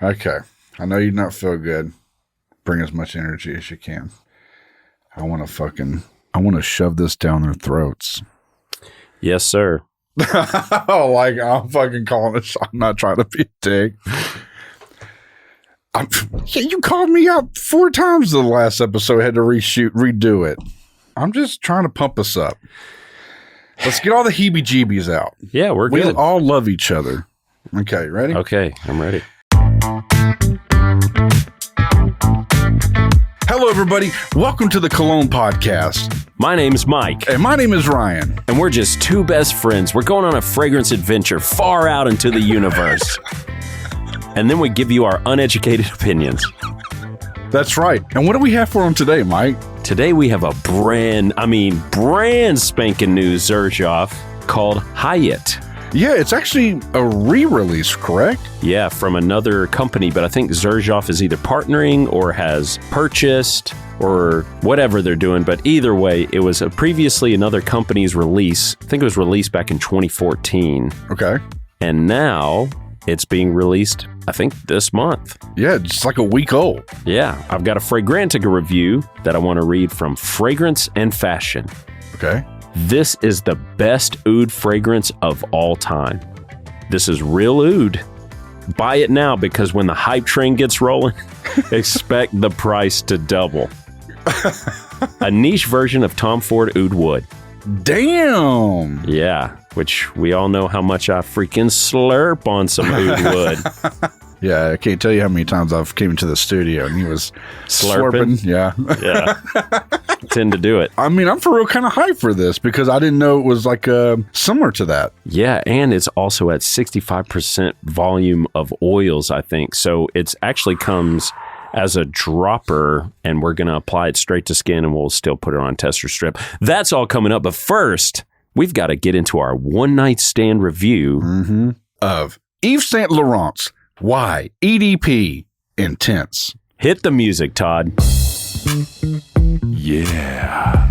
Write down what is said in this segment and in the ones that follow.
Okay. I know you not feel good. Bring as much energy as you can. I want to shove this down their throats. Yes, sir. Like, I'm fucking calling it. I'm not trying to be a dick. You called me out 4 times the last episode. I had to redo it. I'm just trying to pump us up. Let's get all the heebie-jeebies out. Yeah, we're good. We all love each other. Okay, ready? Okay, I'm ready. Hello, everybody. Welcome to the Cologne podcast. My name's Myke. And my name is Ryan. And we're just two best friends. We're going on a fragrance adventure far out into the universe. And then we give you our uneducated opinions. That's right. And what do we have for them today, Mike? Today we have a brand spanking new Xerjoff called Hayat. Yeah, it's actually a re-release, correct? Yeah, from another company, but I think Xerjoff is either partnering or has purchased or whatever they're doing. But either way, it was previously another company's release. I think it was released back in 2014. Okay. And now it's being released, I think, this month. Yeah, just like a week old. Yeah, I've got a Fragrantica review that I want to read from Fragrance and Fashion. Okay. This is the best oud fragrance of all time. This is real oud. Buy it now because when the hype train gets rolling, expect the price to double. A niche version of Tom Ford Oud Wood. Damn. Yeah, which we all know how much I freaking slurp on some oud wood. Yeah, I can't tell you how many times I've came to the studio and he was Slurping? Yeah. Yeah. I tend to do it. I mean, I'm for real kind of hyped for this because I didn't know it was like similar to that. Yeah, and it's also at 65% volume of oils, I think. So it's actually comes as a dropper, and we're going to apply it straight to skin, and we'll still put it on tester strip. That's all coming up. But first, we've got to get into our one-night stand review of Yves Saint Laurent's Why EDP Intense. Hit the music, Todd. Yeah.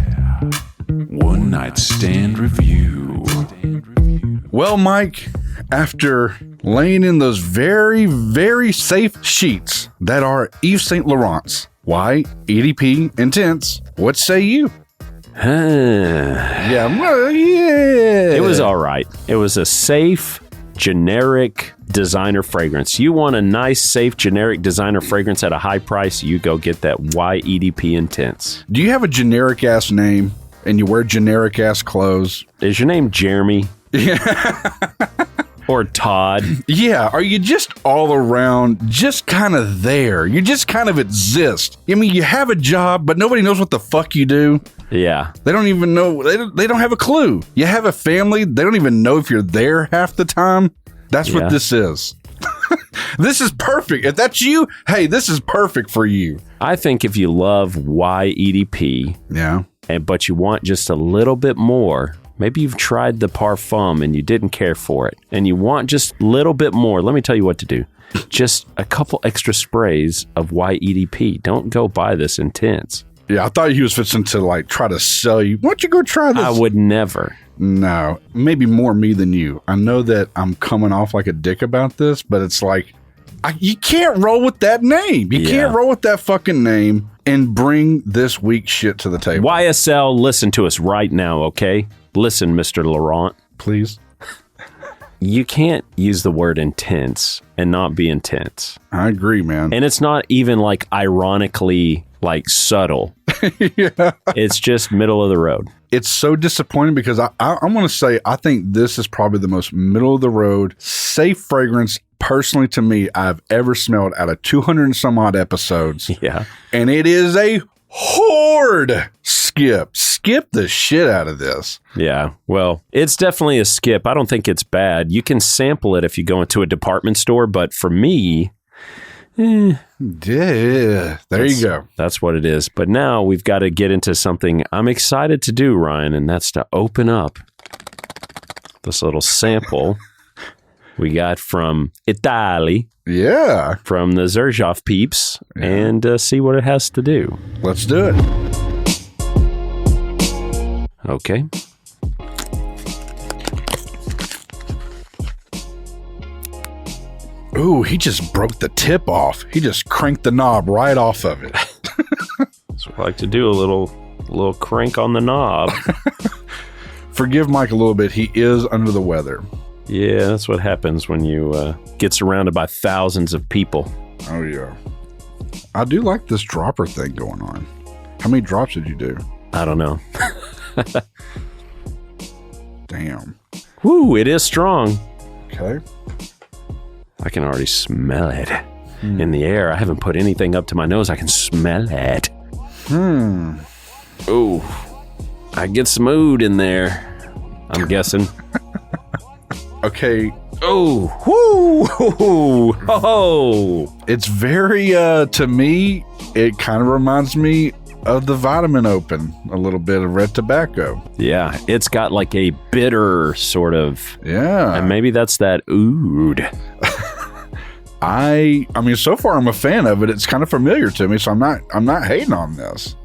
One night stand review. Well, Mike, after laying in those very, very safe sheets that are Yves Saint Laurent's Why EDP Intense, what say you? Yeah, well, yeah. It was all right. It was a safe, generic designer fragrance. You want a nice, safe, generic designer fragrance at a high price, you go get that Why EDP Intense. Do you have a generic ass name and you wear generic ass clothes? Is your name Jeremy? Yeah. Or Todd? Yeah. Are you just all around, just kind of there? You just kind of exist. I mean, you have a job, but nobody knows what the fuck you do. Yeah. They don't even know. They don't have a clue. You have a family. They don't even know if you're there half the time. That's what this is. This is perfect. If that's you, hey, this is perfect for you. I think if you love Why EDP, yeah, but you want just a little bit more, maybe you've tried the Parfum and you didn't care for it, and you want just a little bit more, let me tell you what to do. Just a couple extra sprays of Why EDP. Don't go buy this Intense. Yeah, I thought he was fixing to like try to sell you. Why don't you go try this? I would never. No, maybe more me than you. I know that I'm coming off like a dick about this, but it's like, you can't roll with that name. You can't roll with that fucking name and bring this weak shit to the table. YSL, listen to us right now, okay? Listen, Mr. Laurent. Please. You can't use the word intense and not be intense. I agree, man. And it's not even like ironically like subtle. Yeah. It's just middle of the road. It's so disappointing because I want to say I think this is probably the most middle of the road, safe fragrance, personally to me, I've ever smelled out of 200 and some odd episodes. Yeah. And it is a horde skip. Skip the shit out of this. Yeah. Well, it's definitely a skip. I don't think it's bad. You can sample it if you go into a department store, but for me, yeah, there you go. That's what it is. But now we've got to get into something I'm excited to do, Ryan, and that's to open up this little sample we got from Italy. Yeah. From the Xerjoff peeps and see what it has to do. Let's do it. Okay. Ooh, he just broke the tip off. He just cranked the knob right off of it. That's what I like to do, a little crank on the knob. Forgive Myke a little bit. He is under the weather. Yeah, that's what happens when you get surrounded by thousands of people. Oh, yeah. I do like this dropper thing going on. How many drops did you do? I don't know. Damn. Woo, it is strong. Okay. I can already smell it in the air. I haven't put anything up to my nose. I can smell it. Ooh, I get some oud in there, I'm guessing. Okay. Oh, whoo, oh. It's very, to me, it kind of reminds me of the Vitamin Open, a little bit of red tobacco. Yeah, it's got like a bitter sort of. Yeah. And maybe that's that oud. I mean, so far I'm a fan of it. It's kind of familiar to me, so I'm not hating on this.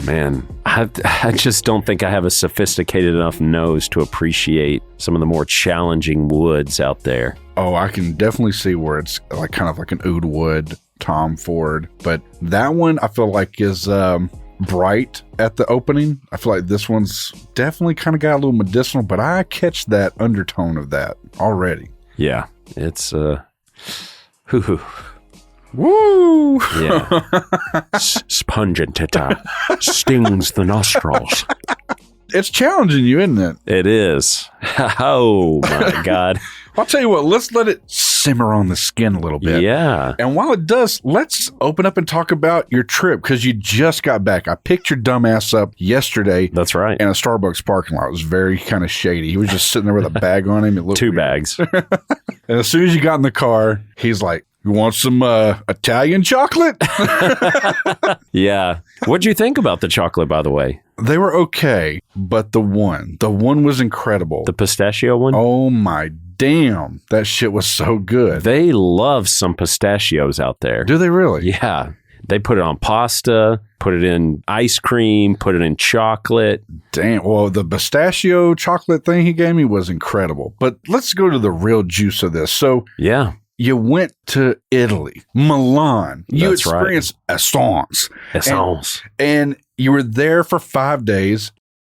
Man, I just don't think I have a sophisticated enough nose to appreciate some of the more challenging woods out there. Oh, I can definitely see where it's like kind of like an oud wood, Tom Ford, but that one I feel like is bright at the opening. I feel like this one's definitely kind of got a little medicinal, but I catch that undertone of that already. Yeah, it's Woo! Yeah. Pungent. It stings the nostrils. It's challenging you, isn't it? It is. Oh, my God. I'll tell you what, let's let it simmer on the skin a little bit. Yeah. And while it does, let's open up and talk about your trip, because you just got back. I picked your dumb ass up yesterday. That's right. In a Starbucks parking lot. It was very kind of shady. He was just sitting there with a bag on him. It looked Two weird. bags. And as soon as you got in the car, he's like, "You want some Italian chocolate?" Yeah. What'd you think about the chocolate, by the way? They were okay, but the one was incredible. The pistachio one? Oh my damn, that shit was so good. They love some pistachios out there. Do they really? Yeah. They put it on pasta, put it in ice cream, put it in chocolate. Damn. Well, the pistachio chocolate thing he gave me was incredible. But let's go to the real juice of this. So, yeah. You went to Italy, Milan. You That's experienced Essence. And you were there for 5 days.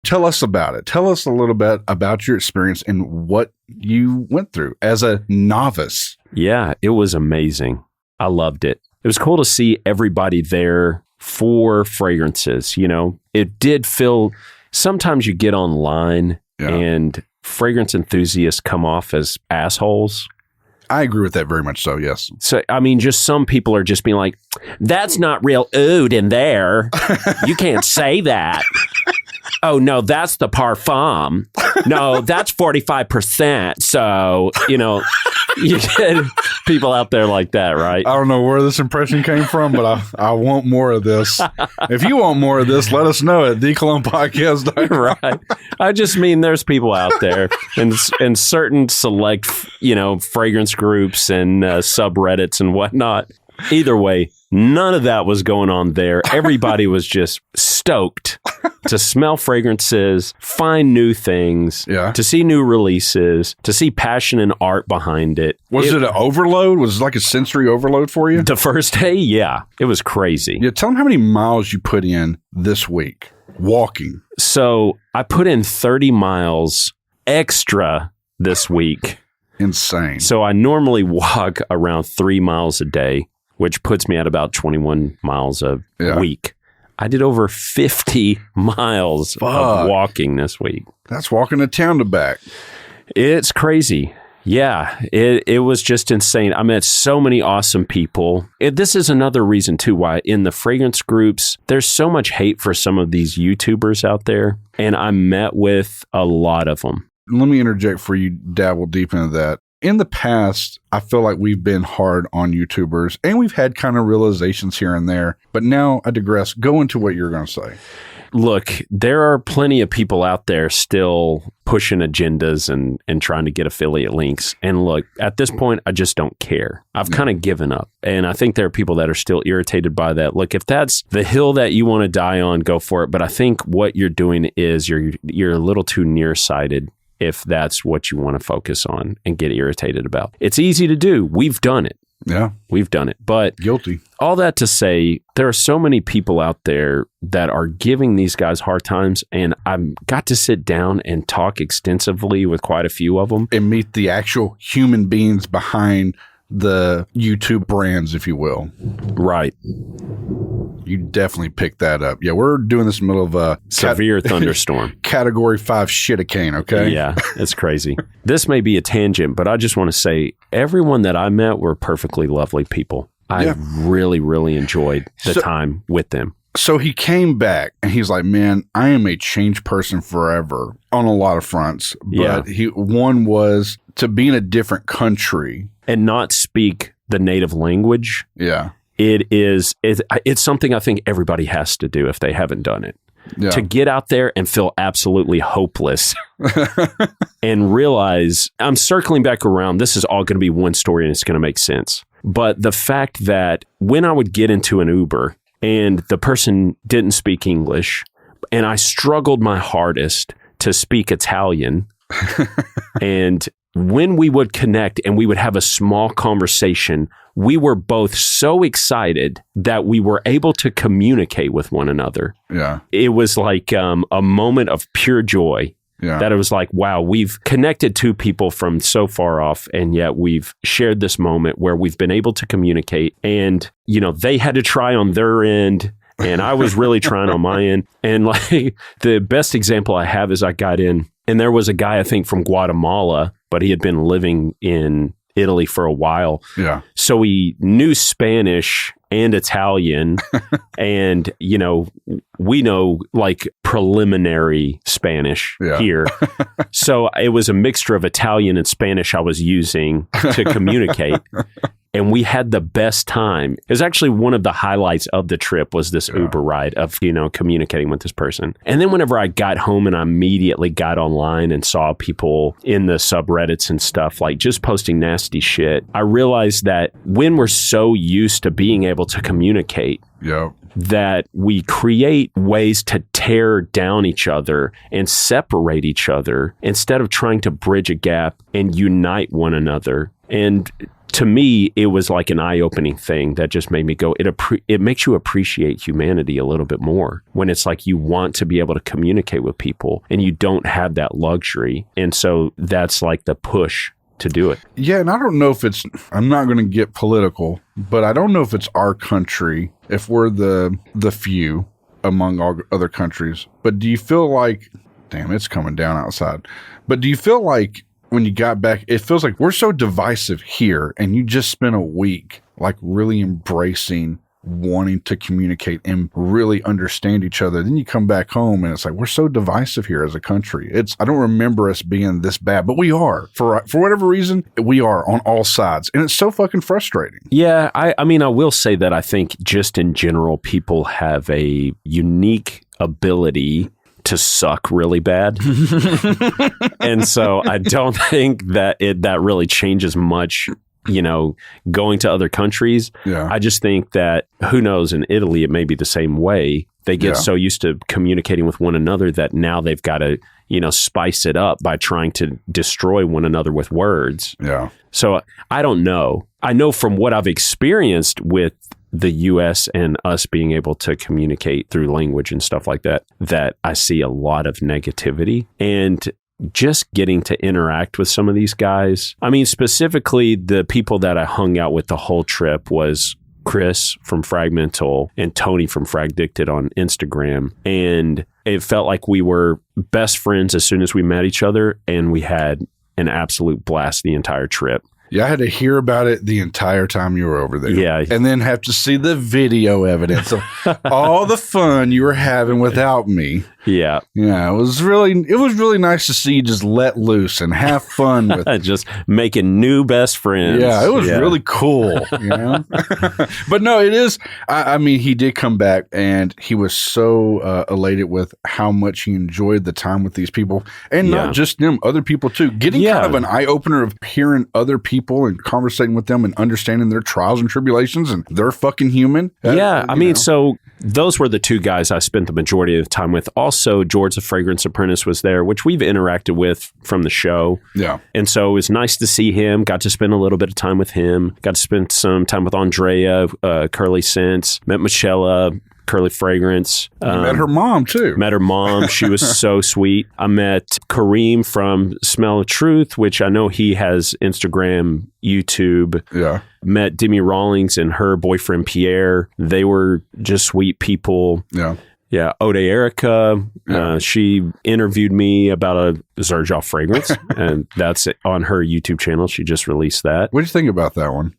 Tell us about it. Tell us a little bit about your experience and what you went through as a novice. Yeah, it was amazing. I loved it. It was cool to see everybody there for fragrances. You know, it did feel, sometimes you get online and fragrance enthusiasts come off as assholes. I agree with that very much so, yes. So, I mean, just some people are just being like, that's not real oud in there. You can't say that. Oh, no, that's the parfum. No, that's 45%. So, you know, you get people out there like that, right? I don't know where this impression came from, but I want more of this. If you want more of this, let us know at theColognePodcast.com. Right. I just mean there's people out there and certain select, you know, fragrance groups and subreddits and whatnot. Either way, none of that was going on there. Everybody was just stoked to smell fragrances, find new things, to see new releases, to see passion and art behind it. Was it an overload? Was it like a sensory overload for you? The first day, yeah. It was crazy. Yeah, tell them how many miles you put in this week walking. So I put in 30 miles extra this week. Insane. So I normally walk around 3 miles a day, which puts me at about 21 miles a week. I did over 50 miles of walking this week. That's walking a town to back. It's crazy. Yeah, it was just insane. I met so many awesome people. This is another reason, too, why in the fragrance groups, there's so much hate for some of these YouTubers out there. And I met with a lot of them. Let me interject for you, dabble deep into that. In the past, I feel like we've been hard on YouTubers and we've had kind of realizations here and there. But now I digress. Go into what you're going to say. Look, there are plenty of people out there still pushing agendas and trying to get affiliate links. And look, at this point, I just don't care. I've kind of given up. And I think there are people that are still irritated by that. Look, if that's the hill that you want to die on, go for it. But I think what you're doing is you're a little too nearsighted. if that's what you want to focus on and get irritated about. It's easy to do. We've done it. Yeah. We've done it. But guilty. All that to say, there are so many people out there that are giving these guys hard times, and I've got to sit down and talk extensively with quite a few of them. And meet the actual human beings behind the YouTube brands, if you will. Right. You definitely picked that up. Yeah, we're doing this in the middle of a severe thunderstorm. Category 5 shit-a-cane, okay? Yeah, it's crazy. This may be a tangent, but I just want to say everyone that I met were perfectly lovely people. I really, really enjoyed the time with them. So he came back and he's like, man, I am a changed person forever on a lot of fronts. But one was to be in a different country. And not speak the native language. Yeah. It's something I think everybody has to do if they haven't done it. Yeah. To get out there and feel absolutely hopeless and realize I'm circling back around. This is all going to be one story and it's going to make sense. But the fact that when I would get into an Uber and the person didn't speak English and I struggled my hardest to speak Italian and when we would connect and we would have a small conversation, we were both so excited that we were able to communicate with one another. Yeah. It was like a moment of pure joy. Yeah. That it was like, wow, we've connected two people from so far off, and yet we've shared this moment where we've been able to communicate. And, you know, they had to try on their end, and I was really trying on my end. And like the best example I have is I got in, and there was a guy, I think, from Guatemala, but he had been living in Italy for a while. Yeah. So he knew Spanish and Italian and, you know, we know like preliminary Spanish here. So it was a mixture of Italian and Spanish I was using to communicate. And we had the best time. It was actually one of the highlights of the trip was this Uber ride of, you know, communicating with this person. And then whenever I got home and I immediately got online and saw people in the subreddits and stuff, like just posting nasty shit, I realized that when we're so used to being able to communicate, that we create ways to tear down each other and separate each other instead of trying to bridge a gap and unite one another. And to me, it was like an eye-opening thing that just made me go, it makes you appreciate humanity a little bit more when it's like you want to be able to communicate with people and you don't have that luxury. And so that's like the push to do it. Yeah, and I don't know if I'm not going to get political, but I don't know if it's our country, if we're the few among all other countries. But do you feel like, damn, it's coming down outside. But do you feel like when you got back, it feels like we're so divisive here and you just spent a week like really embracing wanting to communicate and really understand each other. Then you come back home and it's like, we're so divisive here as a country. I don't remember us being this bad, but we are. For whatever reason, we are on all sides. And it's so fucking frustrating. Yeah. I mean, I will say that I think just in general, people have a unique ability to suck really bad. And so I don't think that that really changes much, you know, going to other countries. Yeah. I just think that, who knows, in Italy, it may be the same way. They get so used to communicating with one another that now they've got to, you know, spice it up by trying to destroy one another with words. Yeah. So I don't know. I know from what I've experienced with the U.S. and us being able to communicate through language and stuff like that, that I see a lot of negativity. And just getting to interact with some of these guys. I mean, specifically, the people that I hung out with the whole trip was Chris from Fragmental and Tony from Fragdicted on Instagram. And it felt like we were best friends as soon as we met each other, and we had an absolute blast the entire trip. Yeah, I had to hear about it the entire time you were over there. Yeah. And then have to see the video evidence of all the fun you were having without me. Yeah. Yeah, it was really nice to see you just let loose and have fun with just making new best friends. Yeah, it was really cool, you know? But no, it is. I mean, he did come back and he was so elated with how much he enjoyed the time with these people. And not just them, other people too. Getting kind of an eye-opener of hearing other people people and conversating with them and understanding their trials and tribulations, and they're fucking human. Yeah. I mean, so those were the two guys I spent the majority of the time with. Also, George the Fragrance Apprentice was there, which we've interacted with from the show. Yeah. And so it was nice to see him. Got to spend a little bit of time with him. Got to spend some time with Andrea, Curly Scents. Met Michelle, Curly Fragrance. Met her mom, too. Met her mom. She was so sweet. I met Kareem from Smell of Truth, which I know he has Instagram, YouTube. Yeah. Met Demi Rawlings and her boyfriend, Pierre. They were just sweet people. Yeah. Yeah. Ode Erica. She interviewed me about a Xerjoff fragrance, and that's on her YouTube channel. She just released that. What did you think about that one?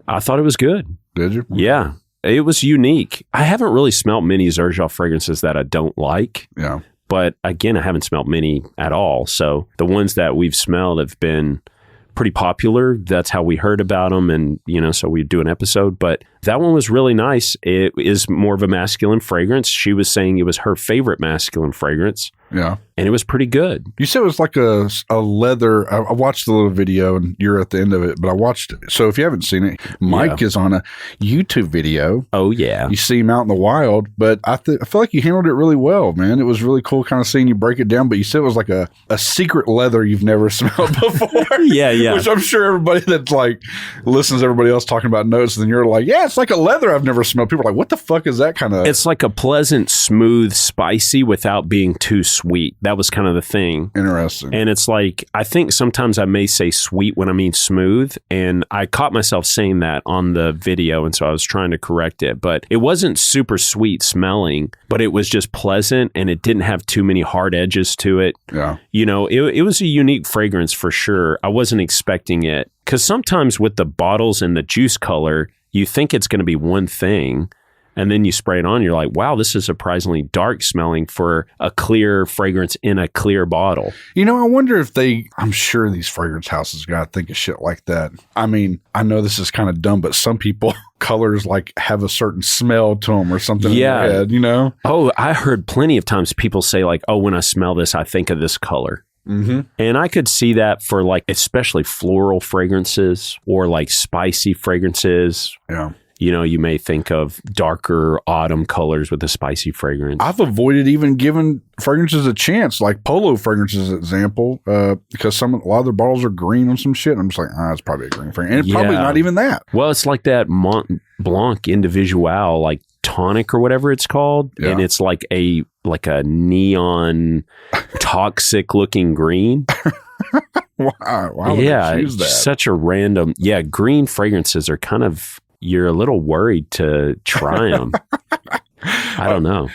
I thought it was good. Did you? Yeah. It was unique. I haven't really smelt many Xerjoff fragrances that I don't like. Yeah. But again, I haven't smelt many at all. So the ones that we've smelled have been pretty popular. That's how we heard about them. And, so we do an episode. But that one was really nice. It is more of a masculine fragrance. She was saying it was her favorite masculine fragrance. Yeah. And it was pretty good. You said it was like a leather. I watched the little video and you're at the end of it, but I watched it. So if you haven't seen it, Myke is on a YouTube video. Oh, yeah. You see him out in the wild, but I feel like you handled it really well, man. It was really cool kind of seeing you break it down, but you said it was like a secret leather you've never smelled before. Yeah. Which I'm sure everybody that like listens to everybody else talking about notes, and then you're like, yeah, it's like a leather I've never smelled. People are like, what the fuck is that kind of? It's like a pleasant, smooth, spicy without being too sweet. That was kind of the thing. Interesting. And it's like, I think sometimes I may say sweet when I mean smooth. And I caught myself saying that on the video. And so I was trying to correct it. But it wasn't super sweet smelling, but it was just pleasant and it didn't have too many hard edges to it. Yeah. It was a unique fragrance for sure. I wasn't expecting it. Because sometimes with the bottles and the juice color, you think it's going to be one thing. And then you spray it on, you're like, wow, this is surprisingly dark smelling for a clear fragrance in a clear bottle. I wonder if I'm sure these fragrance houses got to think of shit like that. I mean, I know this is kind of dumb, but some people, colors like have a certain smell to them or something in their head, Oh, I heard plenty of times people say like, oh, when I smell this, I think of this color. Mm-hmm. And I could see that for like, especially floral fragrances or like spicy fragrances. Yeah. You may think of darker autumn colors with a spicy fragrance. I've avoided even giving fragrances a chance, like Polo fragrances, example, because a lot of their bottles are green on some shit. I'm just like, it's probably a green fragrance. And it's probably not even that. Well, it's like that Mont Blanc Individual, like tonic or whatever it's called. Yeah. And it's like a neon toxic looking green. Why would they choose that? Such a random, green fragrances are kind of, you're a little worried to try them. I don't know.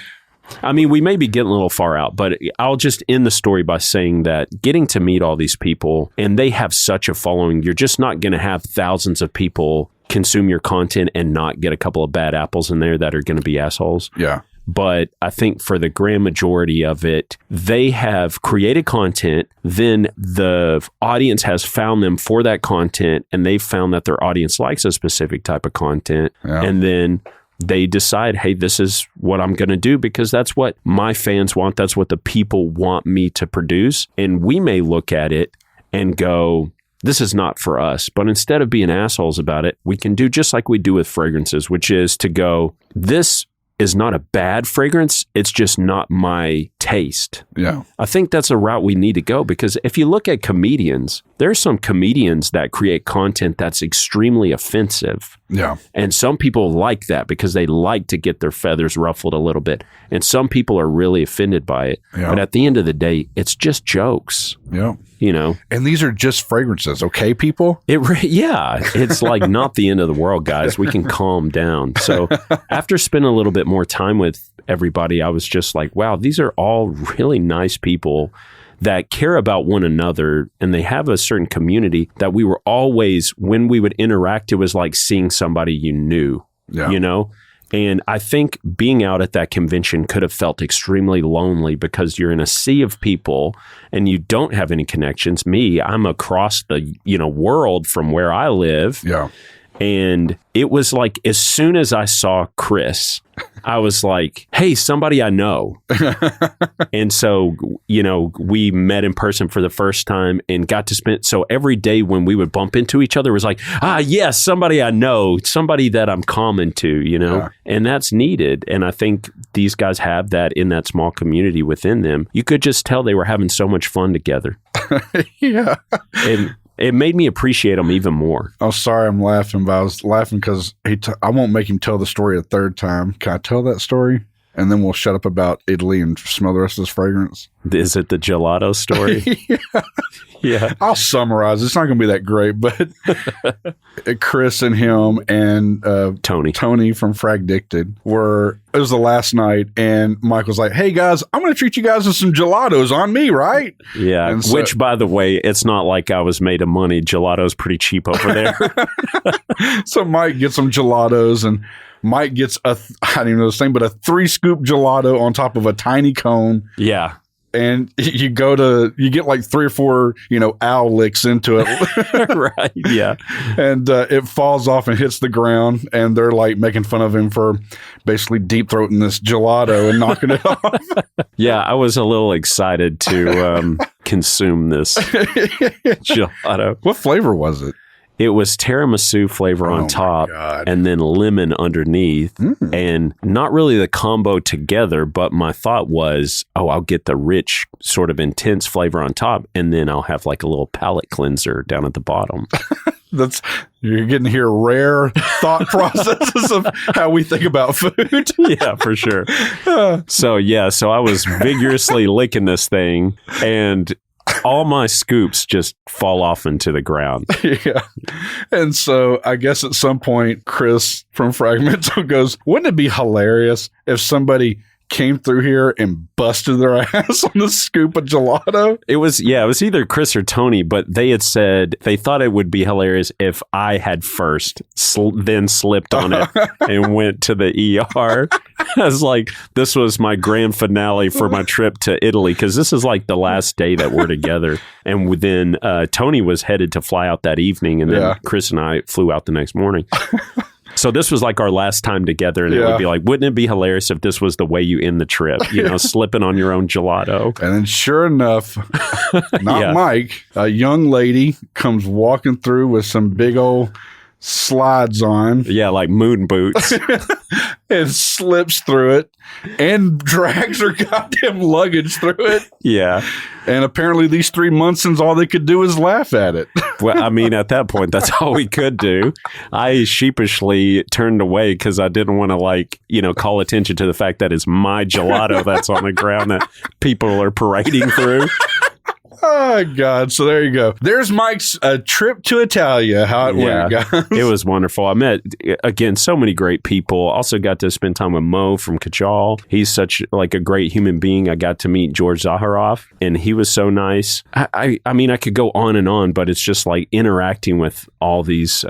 I mean, we may be getting a little far out, but I'll just end the story by saying that getting to meet all these people, and they have such a following, you're just not going to have thousands of people consume your content and not get a couple of bad apples in there that are going to be assholes. Yeah. But I think for the grand majority of it, they have created content, then the audience has found them for that content, and they've found that their audience likes a specific type of content. Yeah. And then they decide, hey, this is what I'm going to do because that's what my fans want. That's what the people want me to produce. And we may look at it and go, this is not for us. But instead of being assholes about it, we can do just like we do with fragrances, which is to go, this is not a bad fragrance. It's just not my taste. Yeah. I think that's a route we need to go because if you look at comedians, there are some comedians that create content that's extremely offensive. Yeah. And some people like that because they like to get their feathers ruffled a little bit. And some people are really offended by it. Yeah. But at the end of the day, it's just jokes. Yeah. And these are just fragrances, okay, people? It's like not the end of the world, guys. We can calm down. So after spending a little bit more time with everybody, I was just like, wow, these are all really nice people that care about one another, and they have a certain community that we were always, when we would interact, it was like seeing somebody you knew, And I think being out at that convention could have felt extremely lonely because you're in a sea of people and you don't have any connections. I'm across the, world from where I live. Yeah. And it was like, as soon as I saw Chris, I was like, hey, somebody I know. And so, we met in person for the first time and got to spend. So every day when we would bump into each other, it was like, yes, somebody I know, somebody that I'm common to, and that's needed. And I think these guys have that in that small community within them. You could just tell they were having so much fun together. Yeah. And it made me appreciate him even more. Oh, sorry, I'm laughing, but I was laughing because I won't make him tell the story a third time. Can I tell that story? And then we'll shut up about Italy and smell the rest of this fragrance. Is it the gelato story? Yeah. I'll summarize. It's not going to be that great, but Chris and him and Tony from Fragdicted it was the last night, and Mike was like, hey guys, I'm going to treat you guys to some gelatos on me, right? Yeah. So, which, by the way, it's not like I was made of money. Gelato's pretty cheap over there. So Mike gets some gelatos, and Mike gets I don't even know this thing, but a 3-scoop gelato on top of a tiny cone. Yeah. And you get like 3 or 4, owl licks into it. Right. Yeah. And it falls off and hits the ground, and they're like making fun of him for basically deep throating this gelato and knocking it off. Yeah. I was a little excited to consume this gelato. What flavor was it? It was tiramisu flavor on top and then lemon underneath, and not really the combo together, but my thought was, I'll get the rich sort of intense flavor on top, and then I'll have like a little palate cleanser down at the bottom. You're getting to hear rare thought processes of how we think about food. Yeah, for sure. So I was vigorously licking this thing, and all my scoops just fall off into the ground. Yeah. And so I guess at some point, Chris from Fragmental goes, wouldn't it be hilarious if somebody came through here and busted their ass on the scoop of gelato? It was either Chris or Tony, but they had said they thought it would be hilarious if I had first, then slipped on it and went to the ER. I was like, this was my grand finale for my trip to Italy, because this is like the last day that we're together. And then Tony was headed to fly out that evening, and then Chris and I flew out the next morning. So this was like our last time together, and it would be like, wouldn't it be hilarious if this was the way you end the trip, slipping on your own gelato? And then sure enough, Mike, a young lady comes walking through with some big old slides on. Yeah, like moon boots. And slips through it and drags her goddamn luggage through it. Yeah. And apparently these 3 Munsons, all they could do is laugh at it. Well, I mean, at that point, that's all we could do. I sheepishly turned away because I didn't want to call attention to the fact that it's my gelato that's on the ground that people are parading through. Oh, God. So there you go. There's Mike's trip to Italia, how it went, guys. It was wonderful. I met, again, so many great people. Also got to spend time with Mo from Kajal. He's such like a great human being. I got to meet George Zaharoff, and he was so nice. I mean, I could go on, but it's just like interacting with all these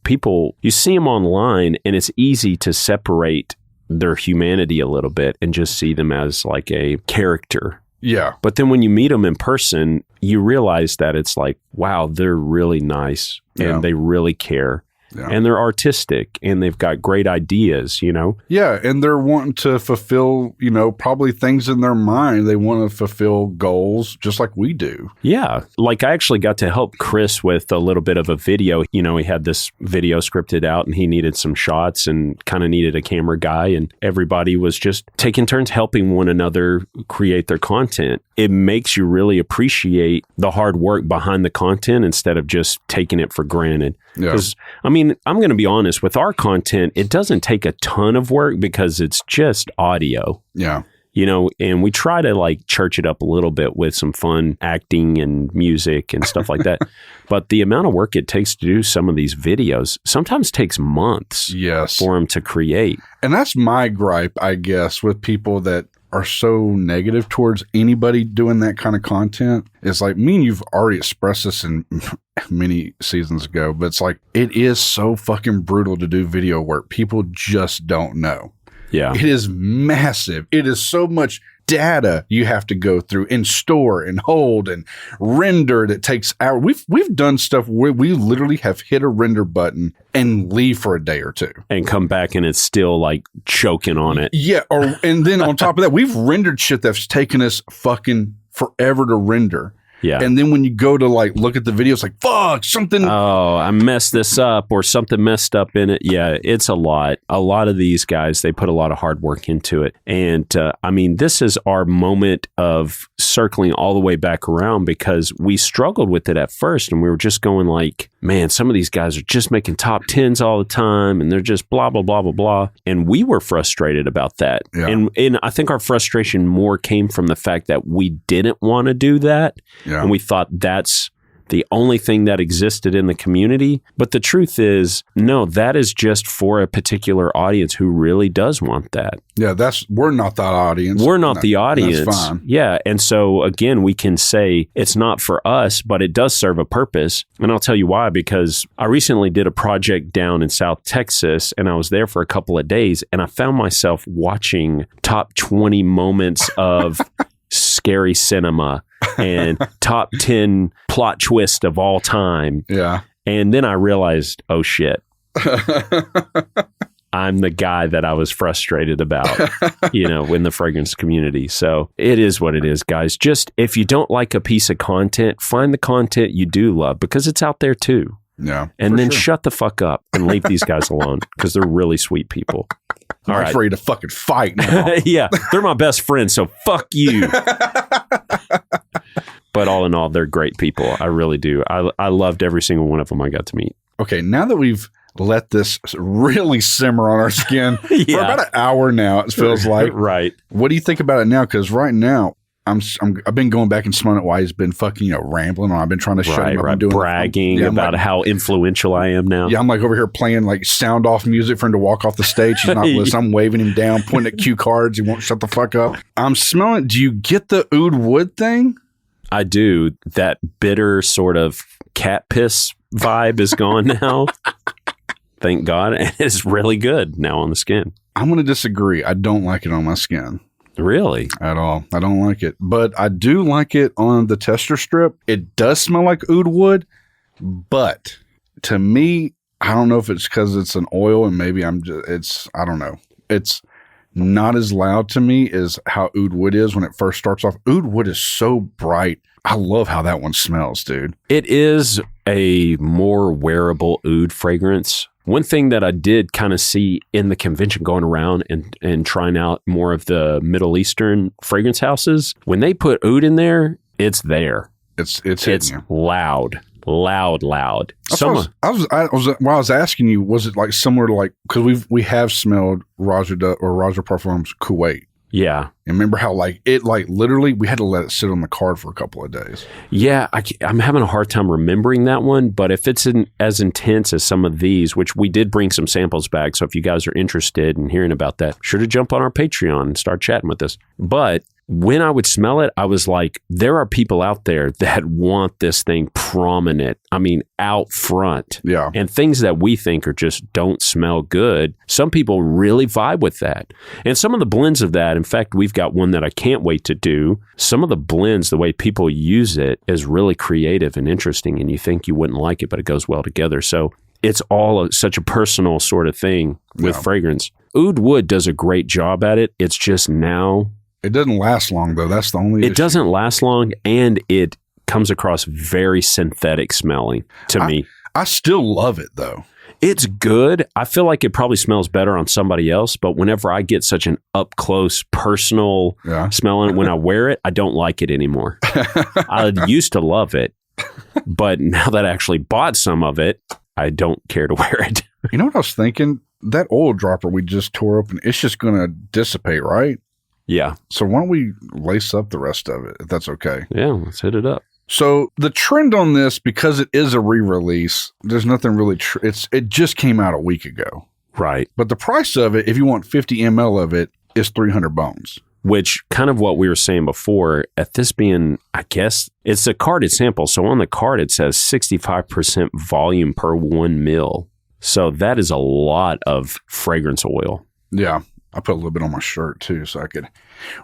people. You see them online, and it's easy to separate their humanity a little bit and just see them as like a character. Yeah. But then when you meet them in person, you realize that it's like, wow, they're really nice and they really care. Yeah. And they're artistic and they've got great ideas, Yeah. And they're wanting to fulfill, probably things in their mind. They want to fulfill goals just like we do. Yeah. Like I actually got to help Chris with a little bit of a video. He had this video scripted out and he needed some shots and kind of needed a camera guy. And everybody was just taking turns helping one another create their content. It makes you really appreciate the hard work behind the content instead of just taking it for granted. Because, I'm going to be honest, with our content, it doesn't take a ton of work because it's just audio. Yeah. And we try to church it up a little bit with some fun acting and music and stuff like that. But the amount of work it takes to do some of these videos sometimes takes months for them to create. And that's my gripe, I guess, with people that are so negative towards anybody doing that kind of content. It's like, me and you've already expressed this in many seasons ago, but it's like, it is so fucking brutal to do video work. People just don't know. Yeah. It is massive. It is so much data you have to go through and store and hold and render that takes hours. We've done stuff where we literally have hit a render button and leave for a day or two. And come back and it's still like choking on it. Yeah. And then on top of that, we've rendered shit that's taken us fucking forever to render. Yeah. And then when you go to like look at the video, it's like, fuck, something. Oh, I messed this up or something messed up in it. Yeah, it's a lot. A lot of these guys, they put a lot of hard work into it. And I mean, this is our moment of circling all the way back around because we struggled with it at first and we were just going like, man, some of these guys are just making top 10s all the time and they're just blah, blah, blah, blah, blah. And we were frustrated about that. Yeah. And I think our frustration more came from the fact that we didn't want to do that. Yeah. And we thought that's the only thing that existed in the community. But the truth is, no, that is just for a particular audience who really does want that. Yeah, we're not that audience. We're not the audience. That's fine. Yeah. And so again, we can say it's not for us, but it does serve a purpose. And I'll tell you why, because I recently did a project down in South Texas and I was there for a couple of days and I found myself watching top 20 moments of scary cinema and top 10 plot twist of all time. Yeah. And then I realized, oh shit, I'm the guy that I was frustrated about, in the fragrance community. So it is what it is, guys. Just if you don't like a piece of content, find the content you do love because it's out there too. Yeah. And then shut the fuck up and leave these guys alone because they're really sweet people. All right. Ready to fucking fight now. Yeah, they're my best friends, so fuck you. But all in all, they're great people. I really do. I loved every single one of them I got to meet. Okay, now that we've let this really simmer on our skin for about an hour now, it feels like. Right. What do you think about it now? Because right now, I've been going back and smelling it while he's been fucking, rambling on. I've been trying to shut him up. I'm doing bragging about how influential I am now. Yeah, I'm like over here playing like sound off music for him to walk off the stage. He's not listening. I'm waving him down, pointing at cue cards. He won't shut the fuck up. I'm smelling. Do you get the oud wood thing? I do. That bitter sort of cat piss vibe is gone now. Thank God. And it's really good now on the skin. I'm going to disagree. I don't like it on my skin. Really? At all. I don't like it. But I do like it on the tester strip. It does smell like oud wood, but to me, I don't know if it's because it's an oil and maybe I don't know. It's not as loud to me as how oud wood is when it first starts off. Oud wood is so bright. I love how that one smells, dude. It is a more wearable oud fragrance. One thing that I did kind of see in the convention going around and trying out more of the Middle Eastern fragrance houses, when they put oud in there, it's there. It's loud. While I was asking you, was it like similar to like, because we have smelled Raja Parfums Kuwait. Yeah. And remember how literally we had to let it sit on the card for a couple of days. Yeah. I'm having a hard time remembering that one, but if it's as intense as some of these, which we did bring some samples back. So if you guys are interested in hearing about that, sure to jump on our Patreon and start chatting with us. But when I would smell it, I was like, there are people out there that want this thing prominent. I mean, out front. Yeah. And things that we think are just don't smell good. Some people really vibe with that. And some of the blends of that, in fact, we've got one that I can't wait to do. Some of the blends, the way people use it is really creative and interesting. And you think you wouldn't like it, but it goes well together. So it's all such a personal sort of thing with fragrance. Oud wood does a great job at it. It's just now... It doesn't last long, though. That's the only issue. It doesn't last long, and it comes across very synthetic smelling to me. I still love it, though. It's good. I feel like it probably smells better on somebody else, but whenever I get such an up-close, personal smelling, when I wear it, I don't like it anymore. I used to love it, but now that I actually bought some of it, I don't care to wear it. You know what I was thinking? That oil dropper we just tore open, it's just going to dissipate, right? Yeah. So why don't we lace up the rest of it, if that's okay? Yeah, let's hit it up. So the trend on this, because it is a re-release, there's nothing really... it just came out a week ago. Right. But the price of it, if you want 50 ml of it, is 300 bones. Which, kind of what we were saying before, at this being, I guess, it's a carded sample. So on the card, it says 65% volume per 1 mil. So that is a lot of fragrance oil. Yeah. I put a little bit on my shirt too, so I could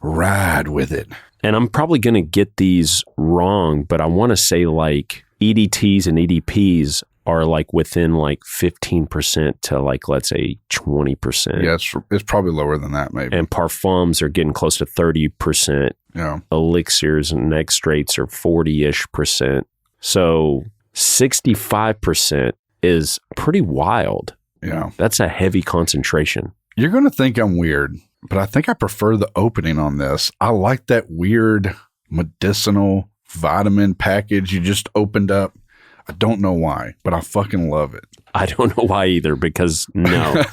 ride with it. And I'm probably going to get these wrong, but I want to say like EDTs and EDPs are like within like 15% to like, let's say 20%. Yeah, it's probably lower than that maybe. And parfums are getting close to 30%. Yeah. Elixirs and extracts are 40-ish%. So 65% is pretty wild. Yeah. That's a heavy concentration. You're going to think I'm weird, but I think I prefer the opening on this. I like that weird medicinal vitamin package you just opened up. I don't know why, but I fucking love it. I don't know why either, because no.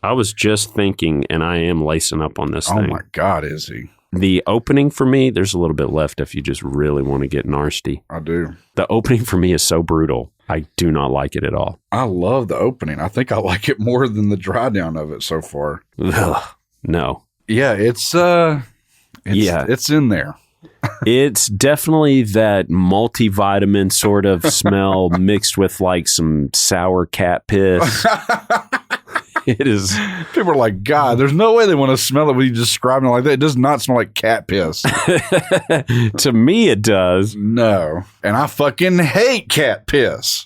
I was just thinking, and I am lacing up on this thing. Oh my God, is he? The opening for me, there's a little bit left if you just really want to get nasty. I do. The opening for me is so brutal. I do not like it at all. I love the opening. I think I like it more than the dry down of it so far. Ugh, no. Yeah, it's in there. It's definitely that multivitamin sort of smell mixed with like some sour cat piss. It is. People are like, God, there's no way they want to smell it when you describe it like that. It does not smell like cat piss. To me, it does. No. And I fucking hate cat piss.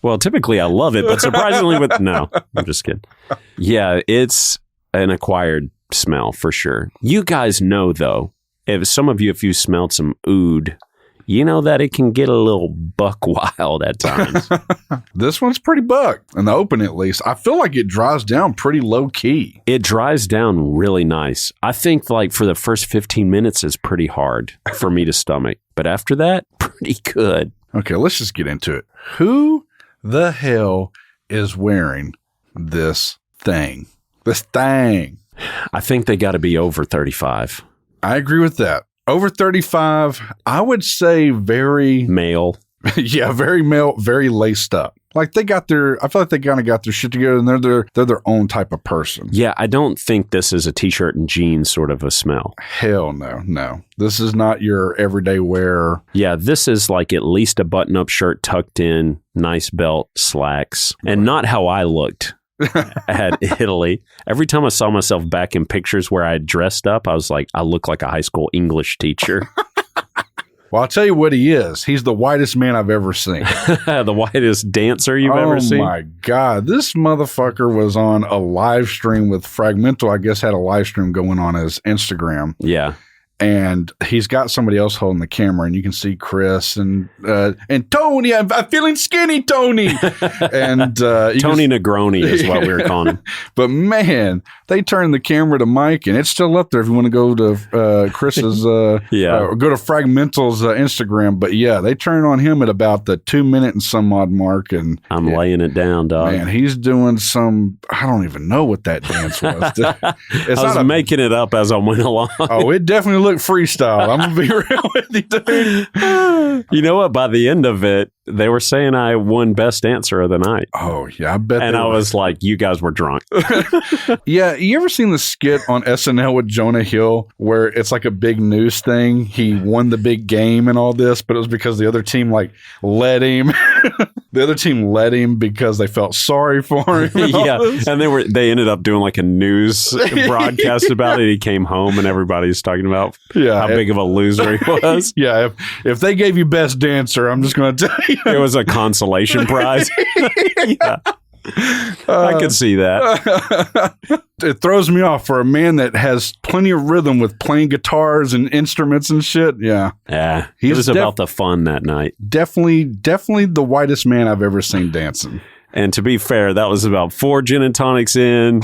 Well, typically I love it, but surprisingly no, I'm just kidding. Yeah, it's an acquired smell for sure. You guys know though, if you smelled some oud, you know that it can get a little buck wild at times. This one's pretty buck. In the open, at least. I feel like it dries down pretty low key. It dries down really nice. I think like for the first 15 minutes is pretty hard for me to stomach. But after that, pretty good. Okay, let's just get into it. Who the hell is wearing this thing? This thing. I think they got to be over 35. I agree with that. Over 35, I would say very male. Yeah, very male, very laced up. Like I feel like they kind of got their shit together and they're their own type of person. Yeah, I don't think this is a t-shirt and jeans sort of a smell. Hell no. This is not your everyday wear. Yeah, this is like at least a button-up shirt tucked in, nice belt, slacks, and not how I looked at Italy. Every time I saw myself back in pictures where I had dressed up, I was like, I look like a high school English teacher. Well, I'll tell you what he is. He's the whitest man I've ever seen. The whitest dancer you've ever seen? Oh, my God. This motherfucker was on a live stream with Fragmental. I guess had a live stream going on his Instagram. Yeah. And he's got somebody else holding the camera, and you can see Chris and Tony. I'm feeling skinny, Tony. And Tony Negroni is what we were calling him. But man, they turned the camera to Myke, and it's still up there if you want to go to Chris's, go to Fragmental's Instagram. But yeah, they turned on him at about the 2 minute and some odd mark, and I'm laying it down, dog. Man, he's doing some. I don't even know what that dance was. I was making it up as I went along. Oh, it definitely looked freestyle. I'm gonna be real with you, dude. You know what? By the end of it, they were saying I won best dancer of the night. Oh yeah, I bet. And I was like, you guys were drunk. Yeah, you ever seen the skit on SNL with Jonah Hill where it's like a big news thing? He won the big game and all this, but it was because the other team like let him. The other team let him because they felt sorry for him. And they ended up doing like a news broadcast about it. He came home and everybody's talking about how big of a loser he was. Yeah, if they gave you best dancer, I'm just going to tell you. It was a consolation prize. Yeah. I could see that. It throws me off for a man that has plenty of rhythm with playing guitars and instruments and shit. Yeah. Yeah. It was about the fun that night. Definitely the whitest man I've ever seen dancing. And to be fair, that was about 4 gin and tonics in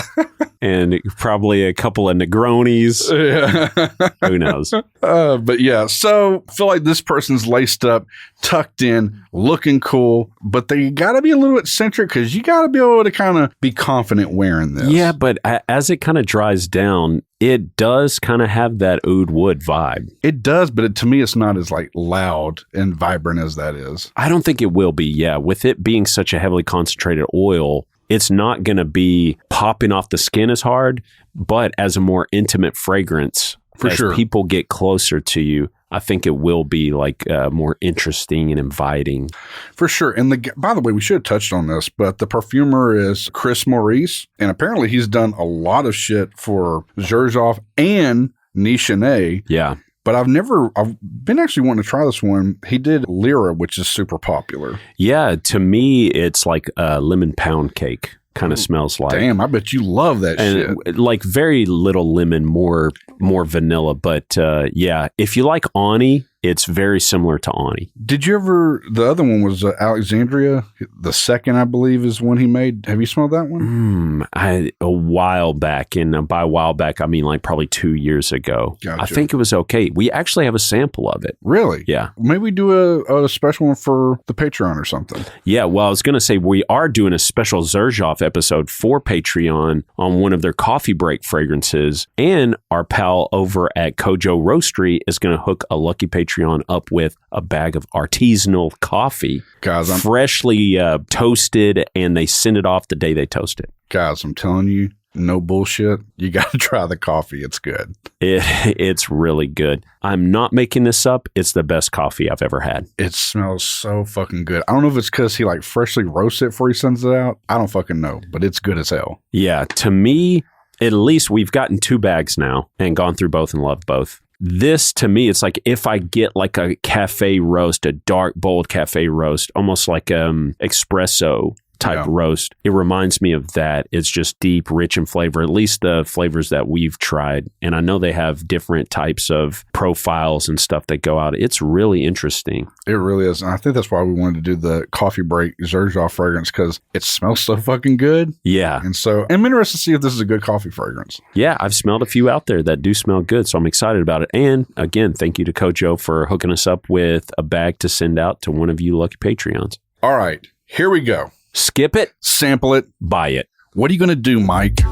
and probably a couple of Negronis. Yeah. Who knows? But yeah, so I feel like this person's laced up, tucked in, looking cool, but they got to be a little eccentric because you got to be able to kind of be confident wearing this. Yeah, but as it kind of dries down, it does kind of have that oud wood vibe. It does, but to me, it's not as like loud and vibrant as that is. I don't think it will be. Yeah, with it being such a heavily concentrated oil, it's not going to be popping off the skin as hard, but as a more intimate fragrance, For as sure. people get closer to you, I think it will be like more interesting and inviting. For sure. And by the way, we should have touched on this, but the perfumer is Chris Maurice. And apparently he's done a lot of shit for Xerjoff and Nichene. Yeah. But I've been actually wanting to try this one. He did Lyra, which is super popular. Yeah. To me, it's like a lemon pound cake. Kind of smells like. Damn, I bet you love that shit. Like very little lemon, more vanilla. But yeah, if you like Ani, it's very similar to Ani. Did you ever, the other one was Alexandria. The second, I believe, is one he made. Have you smelled that one? A while back. And by a while back, I mean like probably 2 years ago. Gotcha. I think it was okay. We actually have a sample of it. Really? Yeah. Maybe we do a special one for the Patreon or something. Yeah. Well, I was going to say we are doing a special Xerjoff episode for Patreon on one of their coffee break fragrances. And our pal over at Kojo Roastery is going to hook a lucky Patreon up with a bag of artisanal coffee. Guys, freshly toasted, and they send it off the day they toast it. Guys, I'm telling you, no bullshit. You got to try the coffee. It's good. It's really good. I'm not making this up. It's the best coffee I've ever had. It smells so fucking good. I don't know if it's because he like freshly roasts it before he sends it out. I don't fucking know, but it's good as hell. Yeah, to me, at least we've gotten 2 bags now and gone through both and loved both. This, to me, it's like if I get like a cafe roast, a dark, bold cafe roast, almost like espresso type roast, it reminds me of that. It's just deep, rich in flavor, at least the flavors that we've tried. And I know they have different types of profiles and stuff that go out. It's really interesting. It really is. And I think that's why we wanted to do the coffee break Xerjoff fragrance, because it smells so fucking good. Yeah. And so I'm interested to see if this is a good coffee fragrance. Yeah, I've smelled a few out there that do smell good, so I'm excited about it. And again, thank you to Kojo for hooking us up with a bag to send out to one of you lucky Patreons. All right, here we go. Skip it, sample it, buy it. What are you going to do, Myke?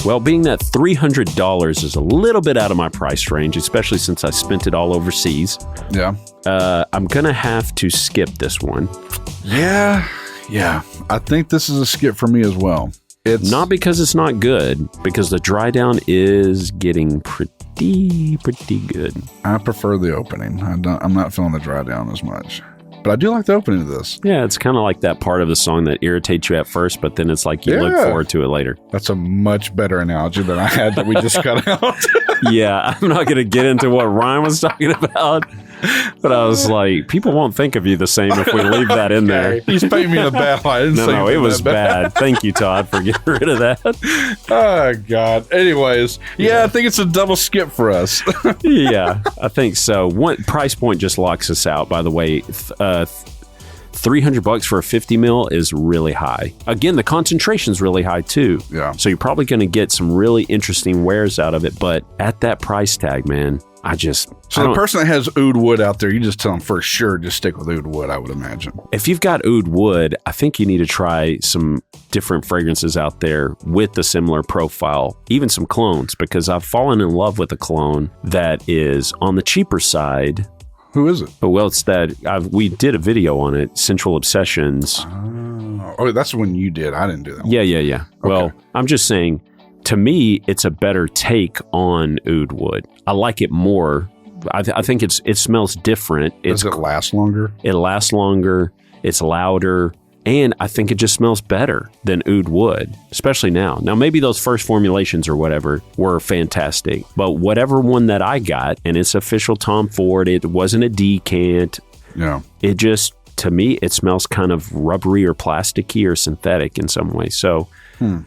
Well, being that $300 is a little bit out of my price range, especially since I spent it all overseas. Yeah. I'm going to have to skip this one. Yeah. I think this is a skip for me as well. It's not because it's not good, because the dry down is getting pretty good. I prefer the opening. I'm not feeling the dry down as much. But I do like the opening of this. Yeah, it's kind of like that part of the song that irritates you at first, but then it's like you look forward to it later. That's a much better analogy than I had that we just cut out. Yeah, I'm not going to get into what Ryan was talking about, but I was like, people won't think of you the same if we leave that in there. He's paying me the bad line. No, it was bad. Thank you, Todd, for getting rid of that. Oh, God. Anyways, yeah, I think it's a double skip for us. Yeah, I think so. One price point just locks us out, by the way. $300 for a 50 mil is really high. Again, the concentration's really high too. Yeah. So you're probably going to get some really interesting wares out of it. But at that price tag, man, So the person that has oud wood out there, you just tell them for sure, just stick with oud wood, I would imagine. If you've got oud wood, I think you need to try some different fragrances out there with a similar profile, even some clones, because I've fallen in love with a cologne that is on the cheaper side. Who is it? Well, it's that we did a video on it, Sensual Obsessions. Oh, that's the one you did. I didn't do that one. Yeah. Okay. Well, I'm just saying, to me, it's a better take on oud wood. I like it more. I think it smells different. Does it last longer? It lasts longer. It's louder. And I think it just smells better than oud wood, especially now. Now, maybe those first formulations or whatever were fantastic, but whatever one that I got, and it's official Tom Ford, it wasn't a decant. Yeah. It just, to me, it smells kind of rubbery or plasticky or synthetic in some way. So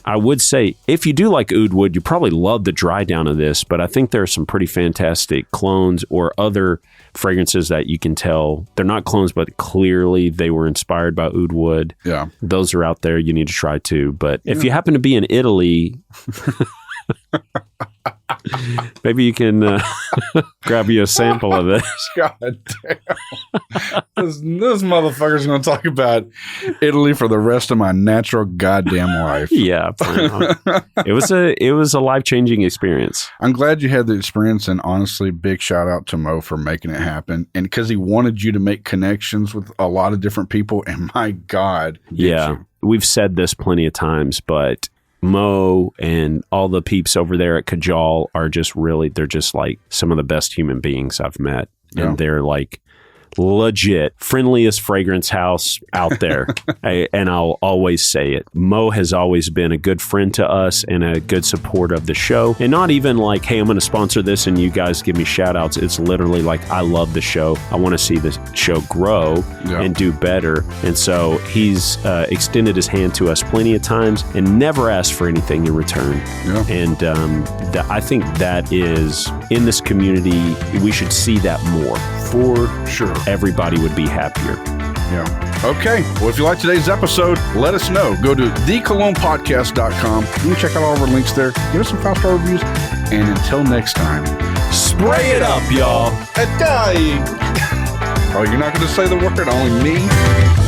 I would say if you do like oud wood, you probably love the dry down of this, but I think there are some pretty fantastic clones or other fragrances that you can tell they're not clones, but clearly they were inspired by oud wood. Yeah. Those are out there. You need to try too. But if you happen to be in Italy, maybe you can grab you a sample of this. God damn. This motherfucker's going to talk about Italy for the rest of my natural goddamn life. Yeah. It was a life-changing experience. I'm glad you had the experience, and honestly, big shout out to Mo for making it happen. And because he wanted you to make connections with a lot of different people, and my God. Yeah. You. We've said this plenty of times, but Mo and all the peeps over there at Kajal are just really, they're just like some of the best human beings I've met. Yeah. And they're like legit friendliest fragrance house out there. And I'll always say it. Mo has always been a good friend to us and a good support of the show. And not even like, hey, I'm going to sponsor this and you guys give me shout outs. It's literally like, I love the show. I want to see the show grow and do better. And so he's extended his hand to us plenty of times and never asked for anything in return. Yeah. And I think that is, in this community, we should see that more. For sure. Everybody would be happier. Yeah. Okay. Well, if you like today's episode, let us know. Go to thecolognepodcast.com. You can check out all of our links there. Give us some 5-star reviews. And until next time, spray it up, y'all. Oh, you're not going to say the word, only me?